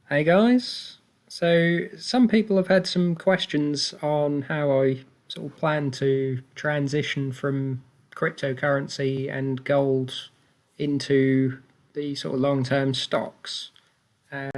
Hey guys, so some people have had some questions on how I sort of plan to transition from cryptocurrency and gold into the sort of long-term stocks.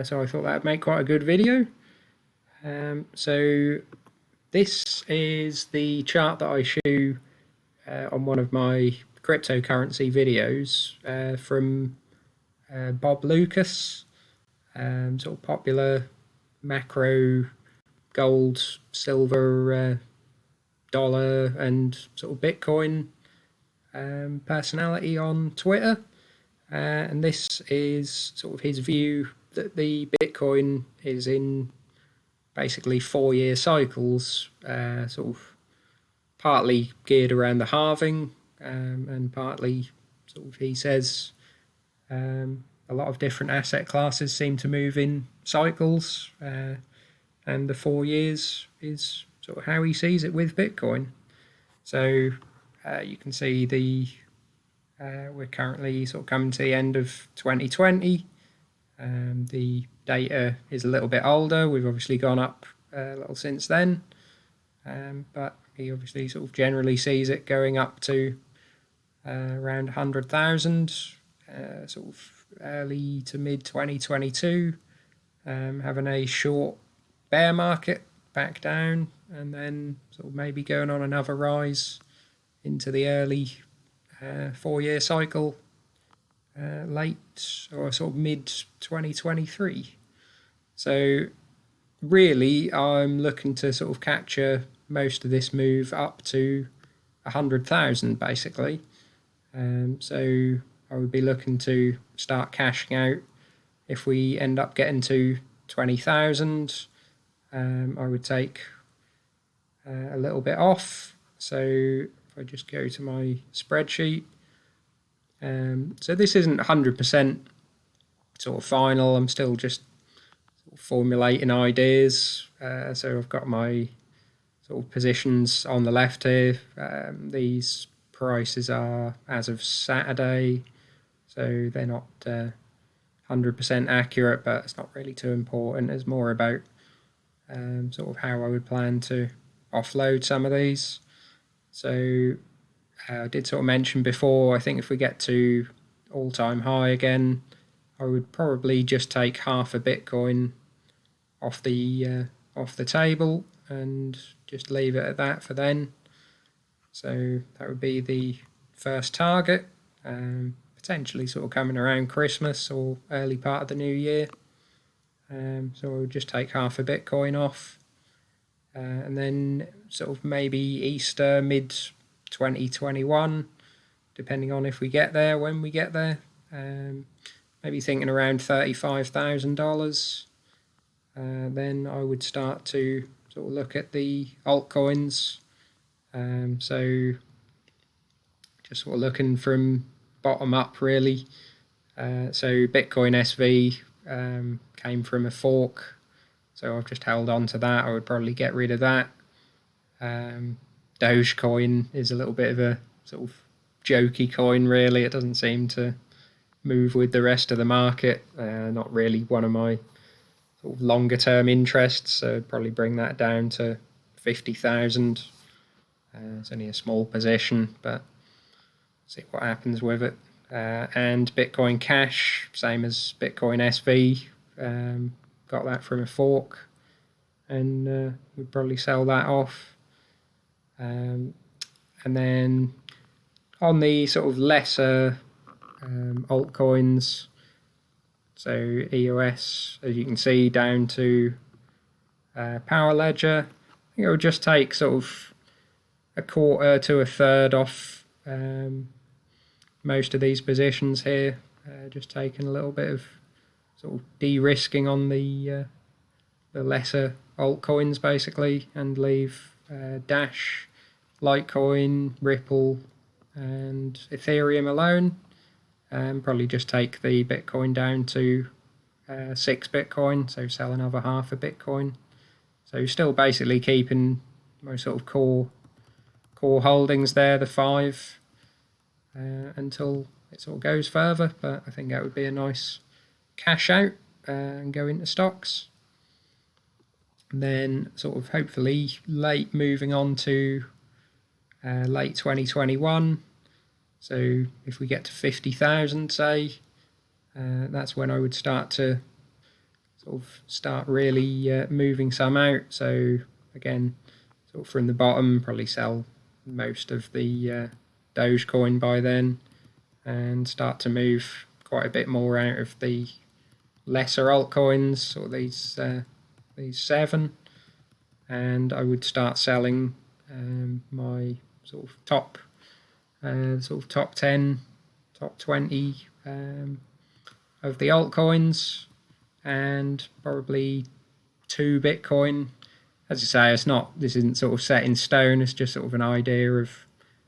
So I thought that'd make quite a good video. So this is the chart that I show on one of my cryptocurrency videos from Bob Lucas, sort of popular macro gold, silver, dollar, and sort of Bitcoin personality on Twitter. And this is sort of his view that the Bitcoin is in basically 4 year cycles, sort of partly geared around the halving, and partly sort of he says a lot of different asset classes seem to move in cycles, and the 4 years is sort of how he sees it with Bitcoin. So you can see we're currently sort of coming to the end of 2020. The data is a little bit older. We've obviously gone up a little since then, but he obviously sort of generally sees it going up to around 100,000, sort of early to mid 2022, having a short bear market back down, and then sort of maybe going on another rise into the early 4 year cycle, late or sort of mid 2023. So really, I'm looking to sort of capture most of this move up to 100,000 basically. So I would be looking to start cashing out if we end up getting to 20,000. I would take a little bit off. So if I just go to my spreadsheet, so this isn't 100% sort of final. I'm still just sort of formulating ideas. So I've got my sort of positions on the left here. These prices are as of Saturday, so they're not 100% accurate, but it's not really too important. It's more about sort of how I would plan to offload some of these. So I did sort of mention before, I think if we get to all-time high again, I would probably just take half a Bitcoin off the table and just leave it at that for then. So that would be the first target, potentially sort of coming around Christmas or early part of the new year. So I would just take half a Bitcoin off, and then sort of maybe Easter mid 2021, depending on if we get there, when we get there. Maybe thinking around $35,000. Then I would start to sort of look at the altcoins. So just sort of looking from bottom up really. So Bitcoin SV came from a fork, so I've just held on to that. I would probably get rid of that. Dogecoin is a little bit of a sort of jokey coin really. It doesn't seem to move with the rest of the market. Not really one of my sort of longer term interests, so I'd probably bring that down to 50,000. It's only a small position, but see what happens with it. And Bitcoin Cash, same as Bitcoin SV, got that from a fork, and we'd probably sell that off. And then on the sort of lesser altcoins, so EOS, as you can see, down to Power Ledger, I think it would just take sort of a quarter to a third off most of these positions here, just taking a little bit of sort of de-risking on the lesser altcoins basically, and leave Dash, Litecoin, Ripple, and Ethereum alone. Probably just take the Bitcoin down to 6 Bitcoin, so sell another half a Bitcoin. So still basically keeping my sort of core holdings there, the 5, until it sort of goes further. But I think that would be a nice cash out. and go into stocks. And then sort of hopefully late moving on to late 2021. So if we get to 50,000, say, that's when I would start to start really moving some out. So again, sort of from the bottom, probably sell most of the Dogecoin by then, and start to move quite a bit more out of the lesser altcoins, or these 7, and I would start selling my sort of top 10, top 20 of the altcoins, and probably 2 Bitcoin. As I say, this isn't sort of set in stone. It's just sort of an idea of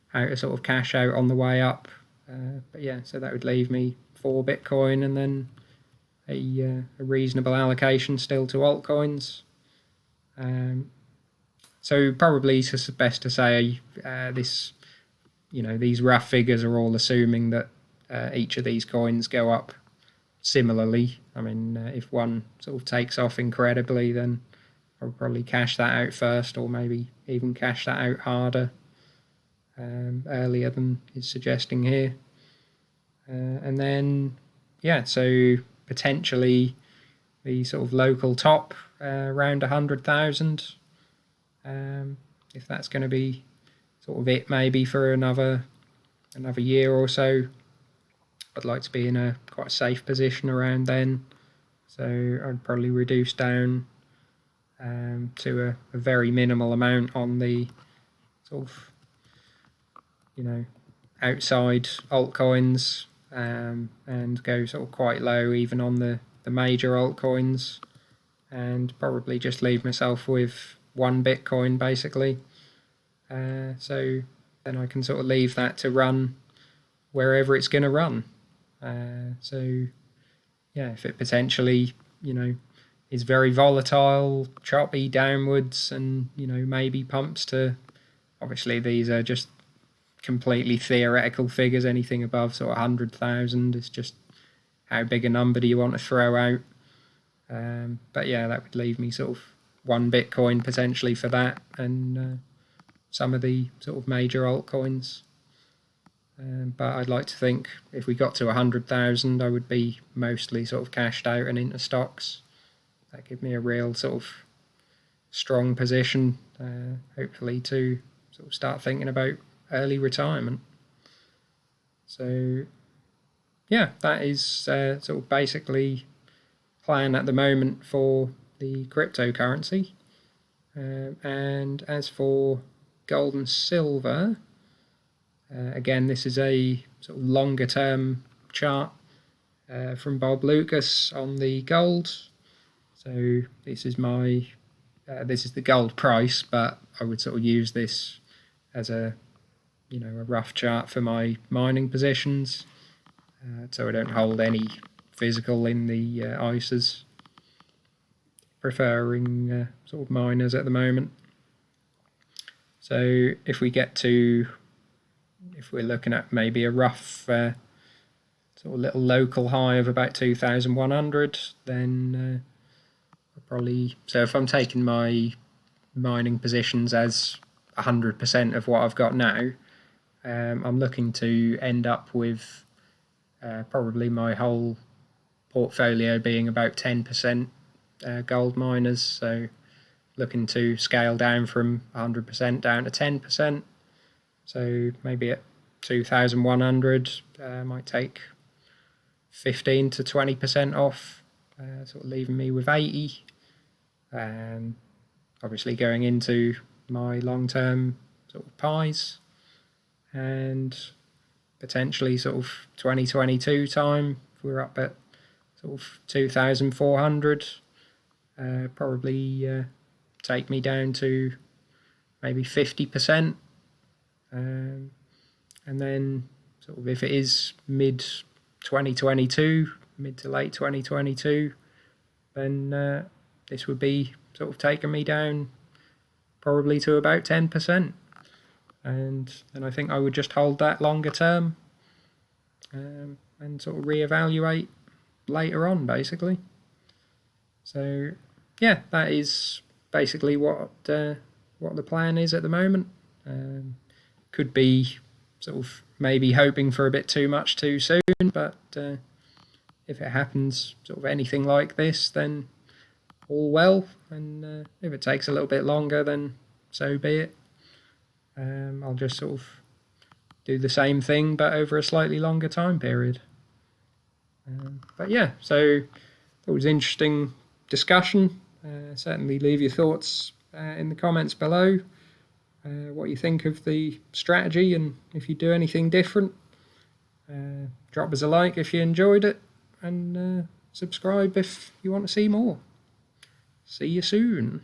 how to sort of cash out on the way up. But yeah, so that would leave me 4 Bitcoin, and then a reasonable allocation still to altcoins. So probably it's best to say these rough figures are all assuming that each of these coins go up similarly. I mean, if one sort of takes off incredibly, then I'll probably cash that out first, or maybe even cash that out harder, earlier than is suggesting here. And then, yeah, so potentially the sort of local top around 100,000. If that's going to be sort of it, maybe for another year or so, I'd like to be in a quite safe position around then. So I'd probably reduce down to a very minimal amount on the sort of outside altcoins, and go sort of quite low even on the major altcoins, and probably just leave myself with 1 Bitcoin basically. So then I can sort of leave that to run wherever it's going to run. So yeah, if it potentially is very volatile, choppy downwards, and maybe pumps to, obviously these are just completely theoretical figures, anything above sort of 100,000 is just how big a number do you want to throw out. But yeah, that would leave me sort of 1 Bitcoin potentially for that, and some of the sort of major altcoins. But I'd like to think if we got to 100,000, I would be mostly sort of cashed out and into stocks. That give me a real sort of strong position, hopefully to sort of start thinking about early retirement. So yeah, that is sort of basically plan at the moment for the cryptocurrency. And as for gold and silver, again, this is a sort of longer term chart from Bob Lucas on the gold. So this is the gold price, but I would sort of use this as a rough chart for my mining positions, so I don't hold any physical in the ISAs, preferring sort of miners at the moment. So if we're looking at maybe a rough sort of little local high of about 2,100, then so if I'm taking my mining positions as 100% of what I've got now, I'm looking to end up with probably my whole portfolio being about 10% gold miners. So looking to scale down from 100% down to 10%. So maybe at 2,100, might take 15 to 20% off, sort of leaving me with 80. Obviously going into my long-term sort of pies, and potentially sort of 2022 time, if we're up at sort of 2,400, probably take me down to maybe 50%, and then sort of if it is mid to late 2022, then this would be sort of taking me down probably to about 10%, and I think I would just hold that longer term, and sort of reevaluate later on basically. So yeah, that is basically what the plan is at the moment. Could be sort of maybe hoping for a bit too much too soon, but if it happens sort of anything like this, then all well, and if it takes a little bit longer, then so be it. I'll just sort of do the same thing but over a slightly longer time period. But yeah, so it was an interesting discussion. Certainly leave your thoughts in the comments below, what you think of the strategy, and if you do anything different. Drop us a like if you enjoyed it, and subscribe if you want to see more. See you soon.